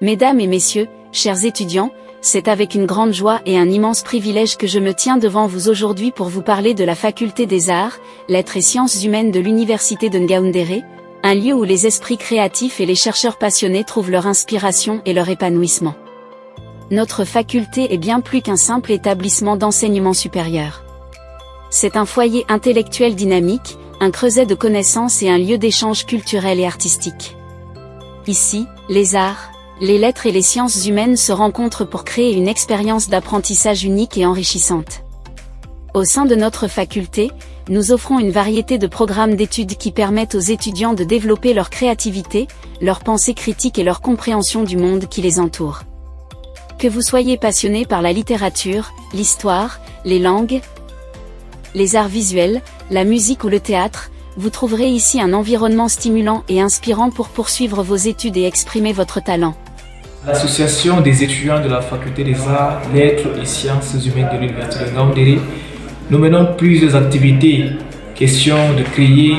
Mesdames et messieurs, chers étudiants, c'est avec une grande joie et un immense privilège que je me tiens devant vous aujourd'hui pour vous parler de la Faculté des Arts, Lettres et Sciences Humaines de l'Université de Ngaoundéré, un lieu où les esprits créatifs et les chercheurs passionnés trouvent leur inspiration et leur épanouissement. Notre faculté est bien plus qu'un simple établissement d'enseignement supérieur. C'est un foyer intellectuel dynamique, un creuset de connaissances et un lieu d'échange culturel et artistique. Ici, les arts, les lettres et les sciences humaines se rencontrent pour créer une expérience d'apprentissage unique et enrichissante. Au sein de notre faculté, nous offrons une variété de programmes d'études qui permettent aux étudiants de développer leur créativité, leur pensée critique et leur compréhension du monde qui les entoure. Que vous soyez passionné par la littérature, l'histoire, les langues, les arts visuels, la musique ou le théâtre, vous trouverez ici un environnement stimulant et inspirant pour poursuivre vos études et exprimer votre talent. L'association des étudiants de la Faculté des Arts, Lettres et Sciences Humaines de l'Université de Ngaoundéré, nous menons plusieurs activités. Question de créer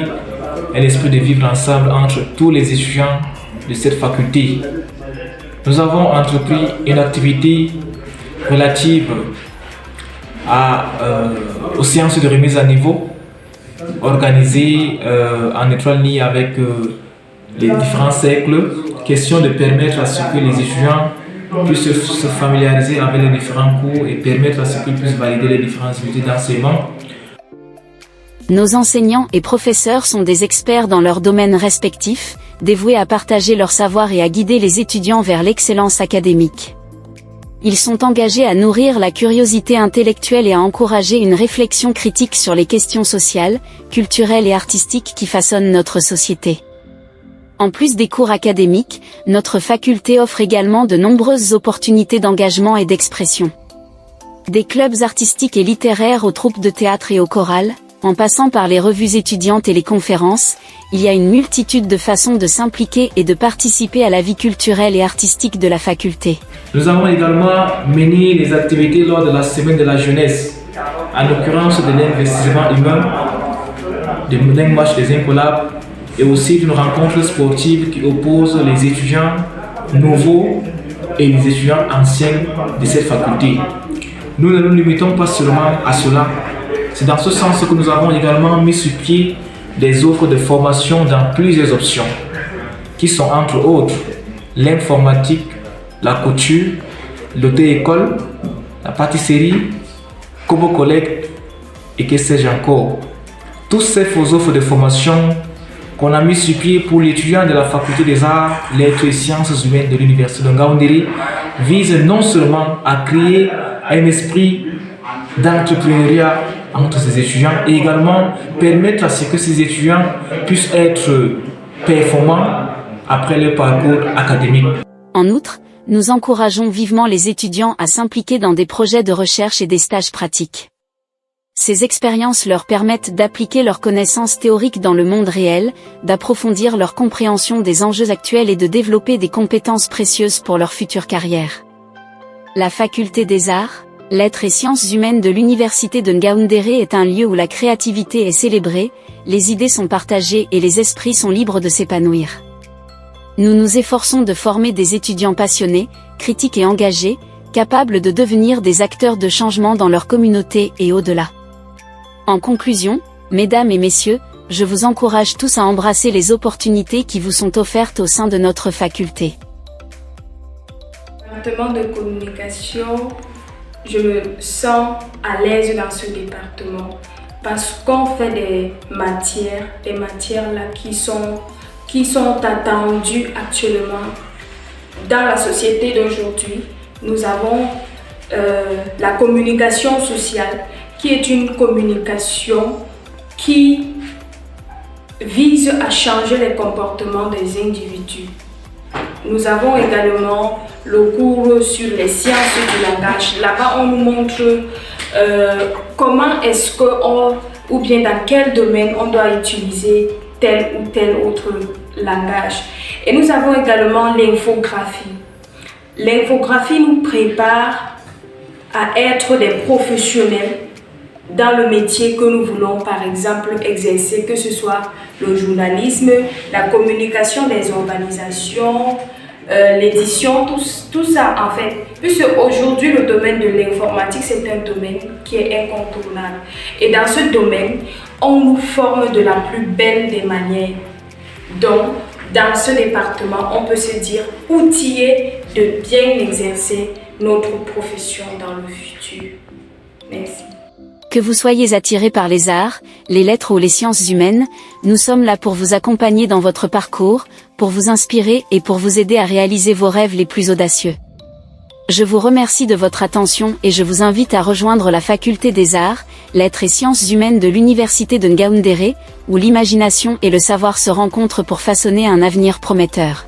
un esprit de vivre ensemble entre tous les étudiants de cette faculté. Nous avons entrepris une activité relative aux séances de remise à niveau, organisées en étroite ligne avec les différents cercles. Question de permettre à ce que les étudiants puissent se familiariser avec les différents cours et permettre à ce qu'ils puissent valider les différentes unités d'enseignement. Nos enseignants et professeurs sont des experts dans leurs domaines respectifs, dévoués à partager leur savoir et à guider les étudiants vers l'excellence académique. Ils sont engagés à nourrir la curiosité intellectuelle et à encourager une réflexion critique sur les questions sociales, culturelles et artistiques qui façonnent notre société. En plus des cours académiques, notre faculté offre également de nombreuses opportunités d'engagement et d'expression. Des clubs artistiques et littéraires aux troupes de théâtre et aux chorales, en passant par les revues étudiantes et les conférences, il y a une multitude de façons de s'impliquer et de participer à la vie culturelle et artistique de la faculté. Nous avons également mené les activités lors de la semaine de la jeunesse, en l'occurrence de l'investissement humain, d'un match des incollables, et aussi d'une rencontre sportive qui oppose les étudiants nouveaux et les étudiants anciens de cette faculté. Nous ne nous limitons pas seulement à cela. C'est dans ce sens que nous avons également mis sur pied des offres de formation dans plusieurs options, qui sont entre autres l'informatique, la couture, l'auto-école, la pâtisserie, Kobo Collect et que sais-je encore. Toutes ces fausses offres de formation qu'on a mis sur pied pour l'étudiant de la Faculté des Arts, Lettres et Sciences Humaines de l'Université de Ngaoundéré visent non seulement à créer un esprit d'entrepreneuriat entre ces étudiants et également permettre à ce que ces étudiants puissent être performants après leur parcours académique. En outre, nous encourageons vivement les étudiants à s'impliquer dans des projets de recherche et des stages pratiques. Ces expériences leur permettent d'appliquer leurs connaissances théoriques dans le monde réel, d'approfondir leur compréhension des enjeux actuels et de développer des compétences précieuses pour leur future carrière. La Faculté des Arts, Lettres et Sciences Humaines de l'Université de Ngaoundéré est un lieu où la créativité est célébrée, les idées sont partagées et les esprits sont libres de s'épanouir. Nous nous efforçons de former des étudiants passionnés, critiques et engagés, capables de devenir des acteurs de changement dans leur communauté et au-delà. En conclusion, mesdames et messieurs, je vous encourage tous à embrasser les opportunités qui vous sont offertes au sein de notre faculté. Département de communication, je me sens à l'aise dans ce département parce qu'on fait des matières là qui sont attendues actuellement dans la société d'aujourd'hui. Nous avons la communication sociale, qui est une communication qui vise à changer les comportements des individus. Nous avons également le cours sur les sciences du langage. Là-bas, on nous montre comment est-ce que ou bien dans quel domaine on doit utiliser tel ou tel autre langage. Et nous avons également l'infographie. L'infographie nous prépare à être des professionnels dans le métier que nous voulons, par exemple, exercer, que ce soit le journalisme, la communication des organisations, l'édition, tout ça en fait. Puisque aujourd'hui le domaine de l'informatique c'est un domaine qui est incontournable. Et dans ce domaine, on nous forme de la plus belle des manières. Donc, dans ce département, on peut se dire outillé de bien exercer notre profession dans le futur. Merci. Que vous soyez attiré par les arts, les lettres ou les sciences humaines, nous sommes là pour vous accompagner dans votre parcours, pour vous inspirer et pour vous aider à réaliser vos rêves les plus audacieux. Je vous remercie de votre attention et je vous invite à rejoindre la faculté des arts, lettres et sciences humaines de l'université de Ngaoundéré, où l'imagination et le savoir se rencontrent pour façonner un avenir prometteur.